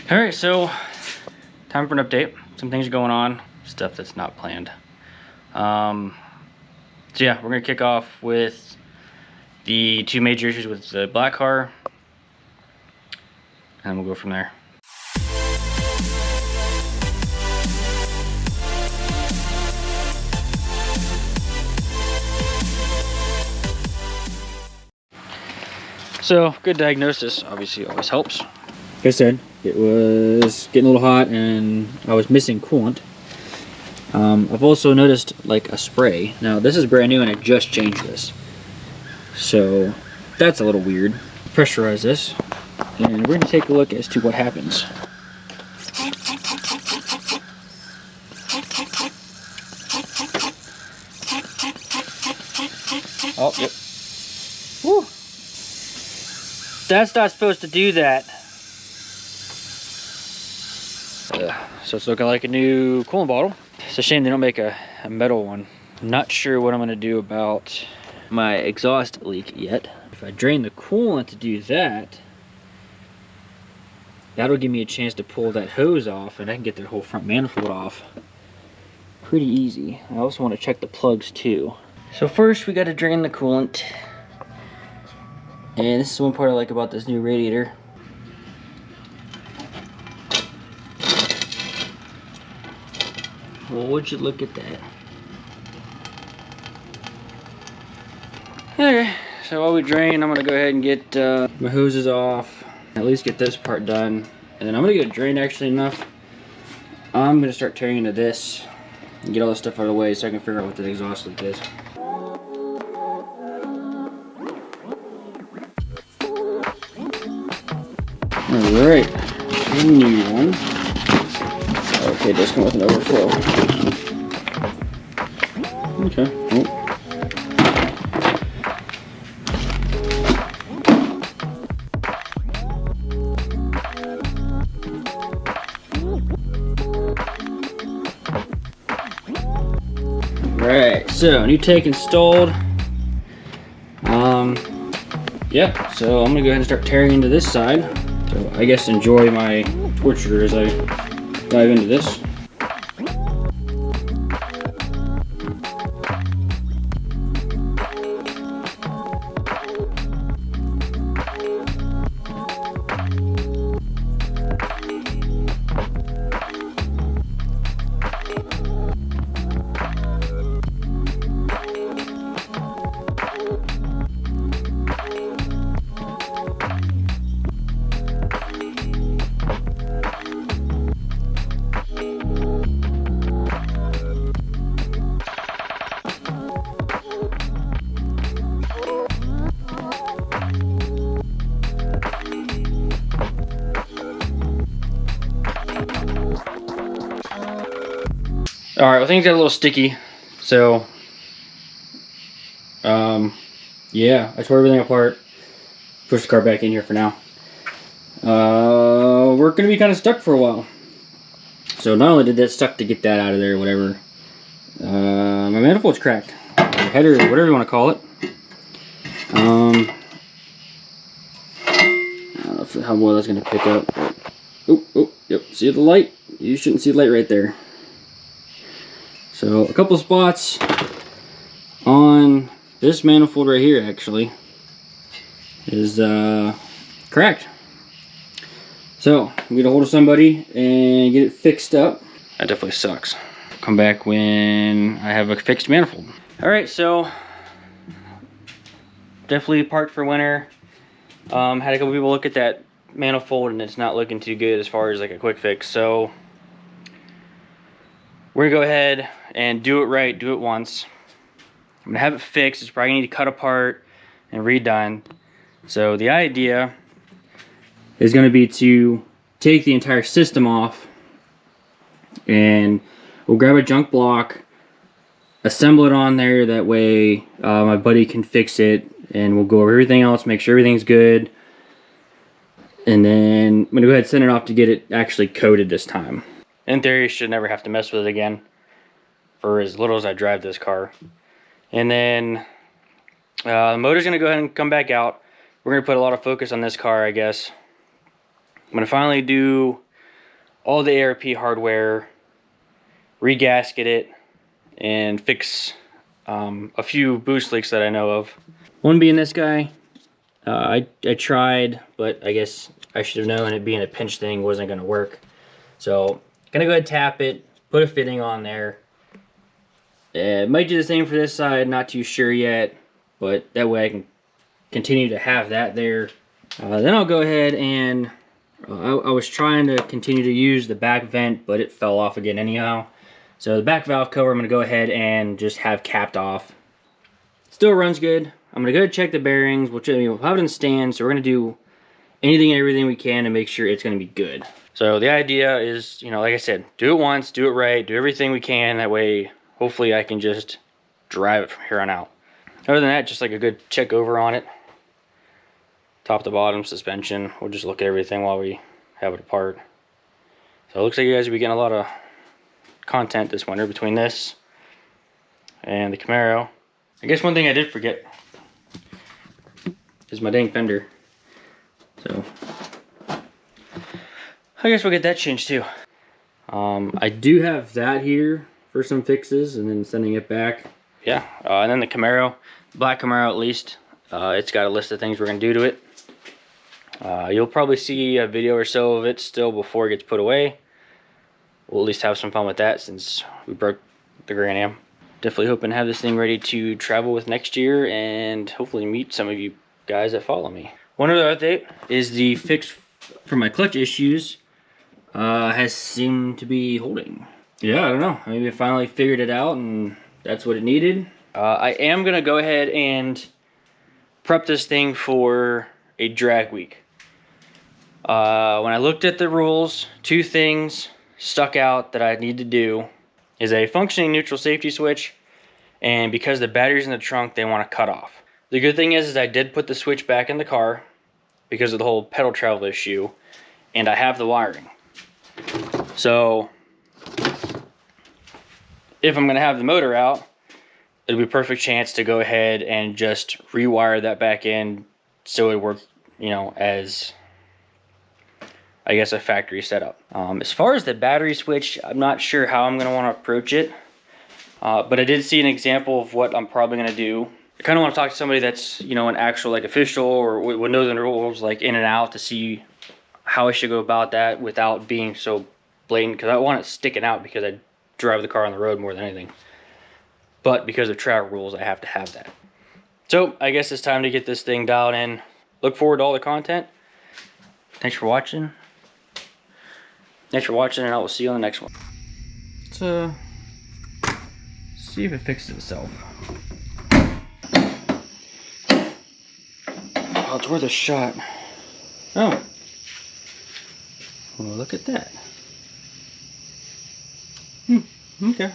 All right, so time for an update. Some things are going on, stuff that's not planned. So yeah, we're gonna kick off with the two major issues with the black car, and we'll go from there. So, good diagnosis obviously always helps. Like I said, it was getting a little hot and I was missing coolant. I've also noticed like a spray. Now this is brand new and I just changed this. So that's a little weird. Pressurize this and we're gonna take a look as to what happens. Oh, yep. Woo! That's not supposed to do that. So it's looking like a new coolant bottle. It's a shame they don't make a metal one. I'm not sure what I'm gonna do about my exhaust leak yet. If I drain the coolant to do that, that'll give me a chance to pull that hose off and I can get the whole front manifold off pretty easy. I also want to check the plugs too. So first we got to drain the coolant. And this is one part I like about this new radiator. Well, would you look at that? Okay, so while we drain, I'm gonna go ahead and get my hoses off. At least get this part done. And then I'm gonna get it drained actually enough. I'm gonna start tearing into this and get all this stuff out of the way so I can figure out what the exhaust leak is. Alright, new one. Okay, it does come with an overflow. Okay. Oh. Alright, so new tank installed. Yeah, so I'm gonna go ahead and start tearing into this side. So I guess enjoy my torture as I dive into this. Alright, well things got a little sticky, so yeah, I tore everything apart, pushed the car back in here for now. We're gonna be kind of stuck for a while. So not only did that suck to get that out of there, whatever, my manifold's cracked, or header, whatever you want to call it. I don't know how well that's gonna pick up. Oh, yep, see the light? You shouldn't see the light right there. So a couple spots on this manifold right here actually is cracked. So we get a hold of somebody and get it fixed up. That definitely sucks. Come back when I have a fixed manifold. All right, so definitely parked for winter. Had a couple people look at that manifold and it's not looking too good as far as like a quick fix. So we're gonna go ahead and do it right, do it once. I'm gonna have it fixed. It's probably gonna need to cut apart and redone. So the idea is gonna be to take the entire system off and we'll grab a junk block, assemble it on there, that way my buddy can fix it and we'll go over everything else, make sure everything's good. And then I'm gonna go ahead and send it off to get it actually coated this time. In theory, you should never have to mess with it again for as little as I drive this car. And then the motor's gonna go ahead and come back out. We're gonna put a lot of focus on this car, I guess. I'm gonna finally do all the ARP hardware, regasket it, and fix a few boost leaks that I know of. One being this guy. I tried, but I guess I should have known it being a pinch thing wasn't going to work. So, gonna go ahead and tap it, put a fitting on there. It might do the same for this side, not too sure yet, but that way I can continue to have that there. Then I'll go ahead and I was trying to continue to use the back vent, but it fell off again anyhow. So the back valve cover I'm gonna go ahead and just have capped off. Still runs good. I'm gonna go ahead and check the bearings. We'll have it in stand, so we're gonna do anything and everything we can to make sure it's gonna be good. So the idea is, you know, like I said, do it once, do it right, do everything we can. That way, hopefully I can just drive it from here on out. Other than that, just like a good check over on it. Top to bottom, suspension. We'll just look at everything while we have it apart. So it looks like you guys will be getting a lot of content this winter between this and the Camaro. I guess one thing I did forget is my dang fender. So I guess we'll get that changed too. I do have that here for some fixes and then sending it back. Yeah, and then the Camaro, black Camaro at least. It's got a list of things we're gonna do to it. You'll probably see a video or so of it still before it gets put away. We'll at least have some fun with that since we broke the Grand Am. Definitely hoping to have this thing ready to travel with next year and hopefully meet some of you guys that follow me. One other update is the fix for my clutch issues has seemed to be holding. Yeah, I don't know. Maybe I finally figured it out and that's what it needed. I am gonna go ahead and prep this thing for a drag week. When I looked at the rules, two things stuck out that I need to do is a functioning neutral safety switch, and because the battery's in the trunk, they want to cut off. The good thing is I did put the switch back in the car because of the whole pedal travel issue, and I have the wiring. So if I'm gonna have the motor out, it'll be a perfect chance to go ahead and just rewire that back in so it works, you know, as I guess a factory setup. As far as the battery switch, I'm not sure how I'm gonna wanna approach it, but I did see an example of what I'm probably gonna do. I kinda wanna talk to somebody that's, you know, an actual like official or would know the rules like in and out to see how I should go about that without being so blatant, because I want it sticking out because I drive the car on the road more than anything. But because of travel rules, I have to have that. So I guess it's time to get this thing dialed in. Look forward to all the content. Thanks for watching. And I will see you on the next one. Let's see if it fixes itself. Oh, it's worth a shot. Oh. Well, look at that. Okay.